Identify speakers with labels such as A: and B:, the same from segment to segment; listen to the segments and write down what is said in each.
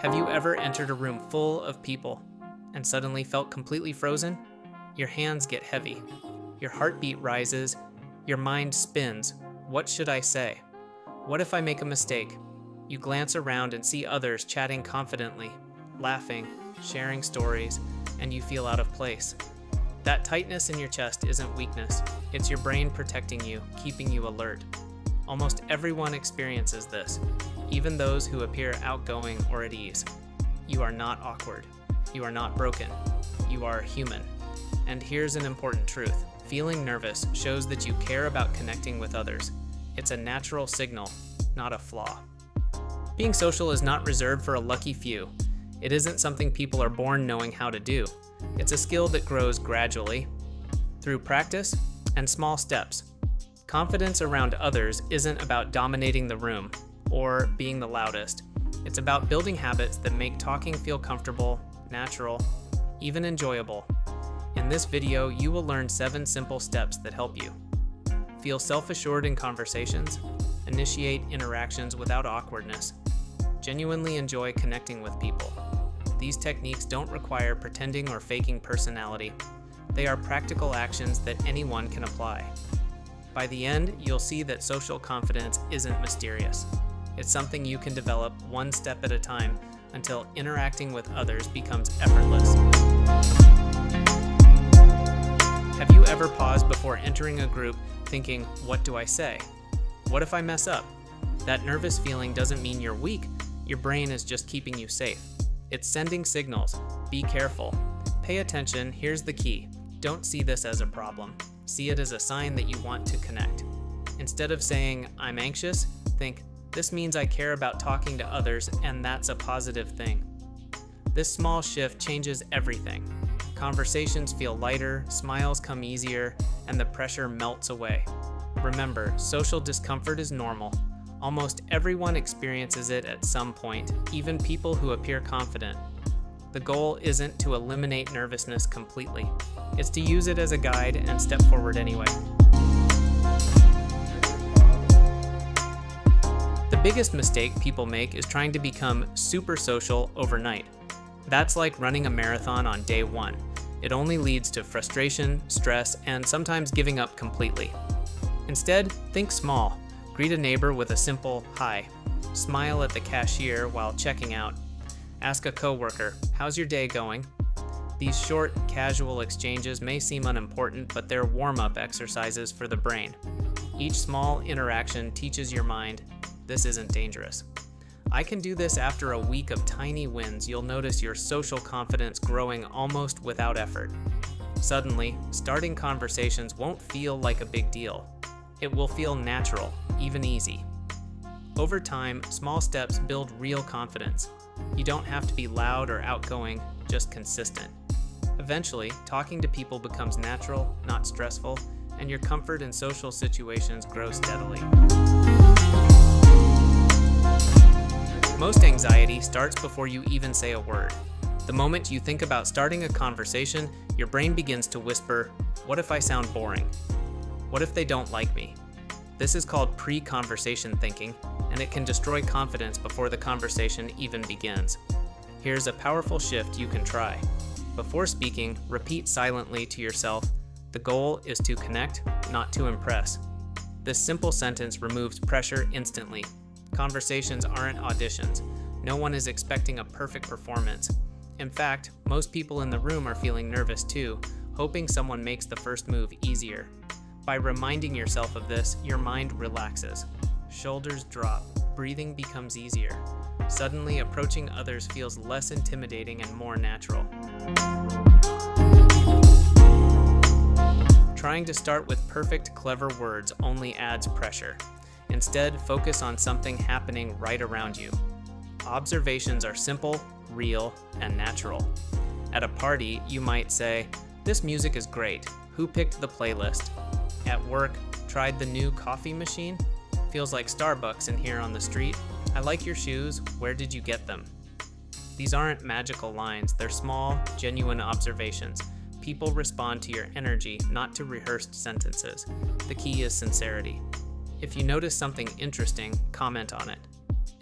A: Have you ever entered a room full of people and suddenly felt completely frozen? Your hands get heavy. Your heartbeat rises. Your mind spins. What should I say? What if I make a mistake? You glance around and see others chatting confidently, laughing, sharing stories, and you feel out of place. That tightness in your chest isn't weakness. It's your brain protecting you, keeping you alert. Almost everyone experiences this, even those who appear outgoing or at ease. You are not awkward. You are not broken. You are human. And here's an important truth. Feeling nervous shows that you care about connecting with others. It's a natural signal, not a flaw. Being social is not reserved for a lucky few. It isn't something people are born knowing how to do. It's a skill that grows gradually, through practice and small steps. Confidence around others isn't about dominating the room or being the loudest. It's about building habits that make talking feel comfortable, natural, even enjoyable. In this video, you will learn 7 simple steps that help you. Feel self-assured in conversations, initiate interactions without awkwardness, genuinely enjoy connecting with people. These techniques don't require pretending or faking personality. They are practical actions that anyone can apply. By the end, you'll see that social confidence isn't mysterious. It's something you can develop one step at a time until interacting with others becomes effortless. Have you ever paused before entering a group thinking, what do I say? What if I mess up? That nervous feeling doesn't mean you're weak. Your brain is just keeping you safe. It's sending signals. Be careful. Pay attention. Here's the key. Don't see this as a problem. See it as a sign that you want to connect. Instead of saying, I'm anxious, think, this means I care about talking to others, and that's a positive thing. This small shift changes everything. Conversations feel lighter, smiles come easier, and the pressure melts away. Remember, social discomfort is normal. Almost everyone experiences it at some point, even people who appear confident. The goal isn't to eliminate nervousness completely. It's to use it as a guide and step forward anyway. The biggest mistake people make is trying to become super social overnight. That's like running a marathon on day 1. It only leads to frustration, stress, and sometimes giving up completely. Instead, think small. Greet a neighbor with a simple hi. Smile at the cashier while checking out. Ask a coworker, how's your day going? These short, casual exchanges may seem unimportant, but they're warm-up exercises for the brain. Each small interaction teaches your mind, this isn't dangerous. I can do this after a week of tiny wins. You'll notice your social confidence growing almost without effort. Suddenly, starting conversations won't feel like a big deal. It will feel natural, even easy. Over time, small steps build real confidence. You don't have to be loud or outgoing, just consistent. Eventually, talking to people becomes natural, not stressful, and your comfort in social situations grows steadily. Most anxiety starts before you even say a word. The moment you think about starting a conversation, your brain begins to whisper, what if I sound boring? What if they don't like me? This is called pre-conversation thinking, and it can destroy confidence before the conversation even begins. Here's a powerful shift you can try. Before speaking, repeat silently to yourself, the goal is to connect, not to impress. This simple sentence removes pressure instantly. Conversations aren't auditions. No one is expecting a perfect performance. In fact, most people in the room are feeling nervous too, hoping someone makes the first move easier. By reminding yourself of this, your mind relaxes. Shoulders drop, breathing becomes easier. Suddenly, approaching others feels less intimidating and more natural. Trying to start with perfect, clever words only adds pressure. Instead, focus on something happening right around you. Observations are simple, real, and natural. At a party, you might say, this music is great. Who picked the playlist? At work, tried the new coffee machine? Feels like Starbucks in here on the street. I like your shoes. Where did you get them? These aren't magical lines. They're small, genuine observations. People respond to your energy, not to rehearsed sentences. The key is sincerity. If you notice something interesting, comment on it.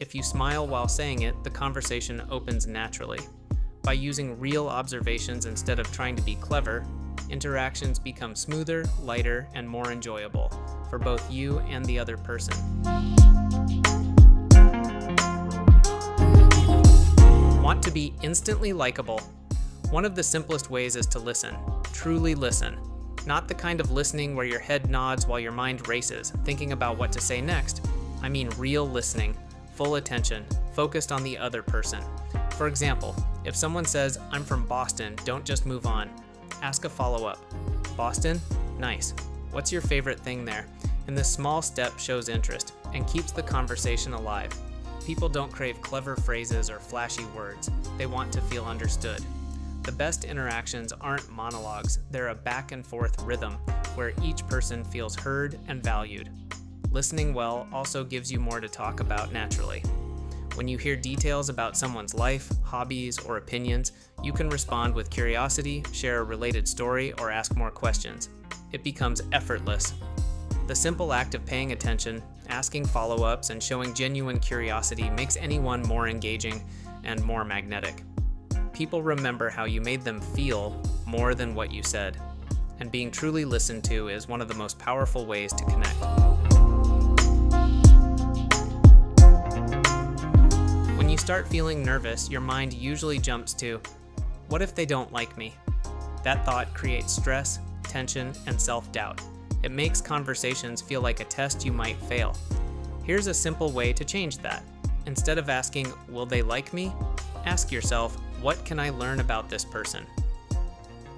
A: If you smile while saying it, the conversation opens naturally. By using real observations instead of trying to be clever, interactions become smoother, lighter, and more enjoyable for both you and the other person. Want to be instantly likable? One of the simplest ways is to listen. Truly listen. Not the kind of listening where your head nods while your mind races, thinking about what to say next. I mean real listening, full attention, focused on the other person. For example, if someone says, "I'm from Boston, don't just move on," ask a follow-up. "Boston? Nice. What's your favorite thing there?" And this small step shows interest and keeps the conversation alive. People don't crave clever phrases or flashy words. They want to feel understood. The best interactions aren't monologues, they're a back and forth rhythm where each person feels heard and valued. Listening well also gives you more to talk about naturally. When you hear details about someone's life, hobbies, or opinions, you can respond with curiosity, share a related story, or ask more questions. It becomes effortless. The simple act of paying attention, asking follow-ups, and showing genuine curiosity makes anyone more engaging and more magnetic. People remember how you made them feel more than what you said, and being truly listened to is one of the most powerful ways to connect. When you start feeling nervous, your mind usually jumps to, "What if they don't like me?" That thought creates stress, tension, and self-doubt. It makes conversations feel like a test you might fail. Here's a simple way to change that. Instead of asking, "Will they like me?" ask yourself, "What can I learn about this person?"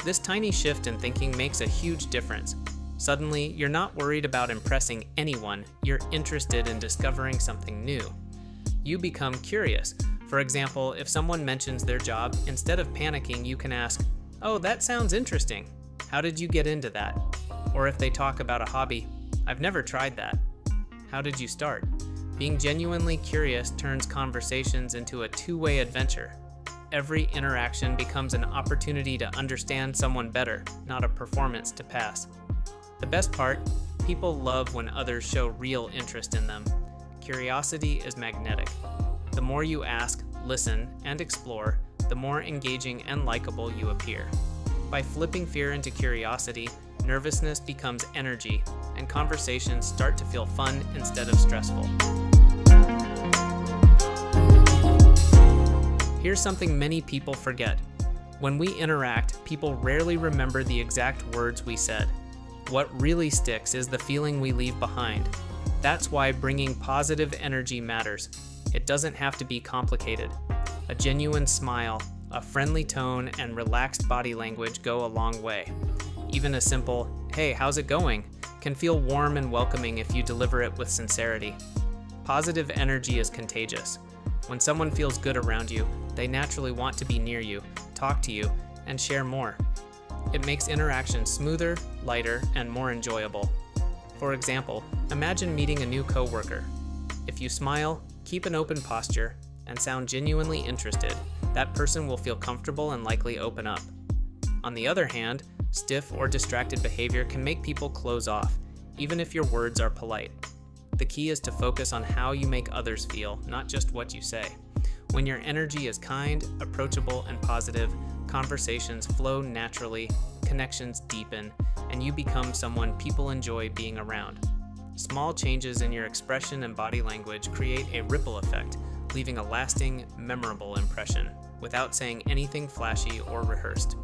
A: This tiny shift in thinking makes a huge difference. Suddenly, you're not worried about impressing anyone, you're interested in discovering something new. You become curious. For example, if someone mentions their job, instead of panicking, you can ask, "Oh, that sounds interesting. How did you get into that?" Or if they talk about a hobby, "I've never tried that. How did you start?" Being genuinely curious turns conversations into a two-way adventure. Every interaction becomes an opportunity to understand someone better, not a performance to pass. The best part, people love when others show real interest in them. Curiosity is magnetic. The more you ask, listen, and explore, the more engaging and likable you appear. By flipping fear into curiosity, nervousness becomes energy, and conversations start to feel fun instead of stressful. Here's something many people forget. When we interact, people rarely remember the exact words we said. What really sticks is the feeling we leave behind. That's why bringing positive energy matters. It doesn't have to be complicated. A genuine smile, a friendly tone, and relaxed body language go a long way. Even a simple, "Hey, how's it going?" can feel warm and welcoming if you deliver it with sincerity. Positive energy is contagious. When someone feels good around you, they naturally want to be near you, talk to you, and share more. It makes interactions smoother, lighter, and more enjoyable. For example, imagine meeting a new coworker. If you smile, keep an open posture, and sound genuinely interested, that person will feel comfortable and likely open up. On the other hand, stiff or distracted behavior can make people close off, even if your words are polite. The key is to focus on how you make others feel, not just what you say. When your energy is kind, approachable, and positive, conversations flow naturally, connections deepen, and you become someone people enjoy being around. Small changes in your expression and body language create a ripple effect, leaving a lasting, memorable impression, without saying anything flashy or rehearsed.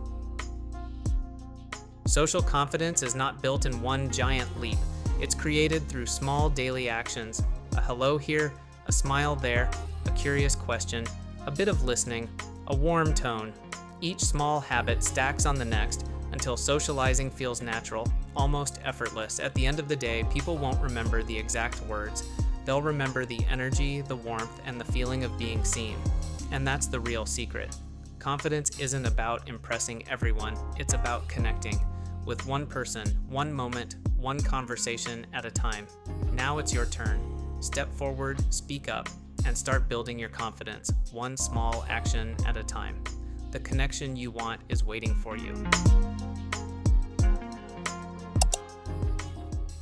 A: Social confidence is not built in one giant leap. It's created through small daily actions, a hello here, a smile there, a curious question, a bit of listening, a warm tone. Each small habit stacks on the next until socializing feels natural, almost effortless. At the end of the day, people won't remember the exact words. They'll remember the energy, the warmth, and the feeling of being seen. And that's the real secret. Confidence isn't about impressing everyone, it's about connecting with one person, one moment, one conversation at a time. Now it's your turn. Step forward, speak up, and start building your confidence, one small action at a time. The connection you want is waiting for you.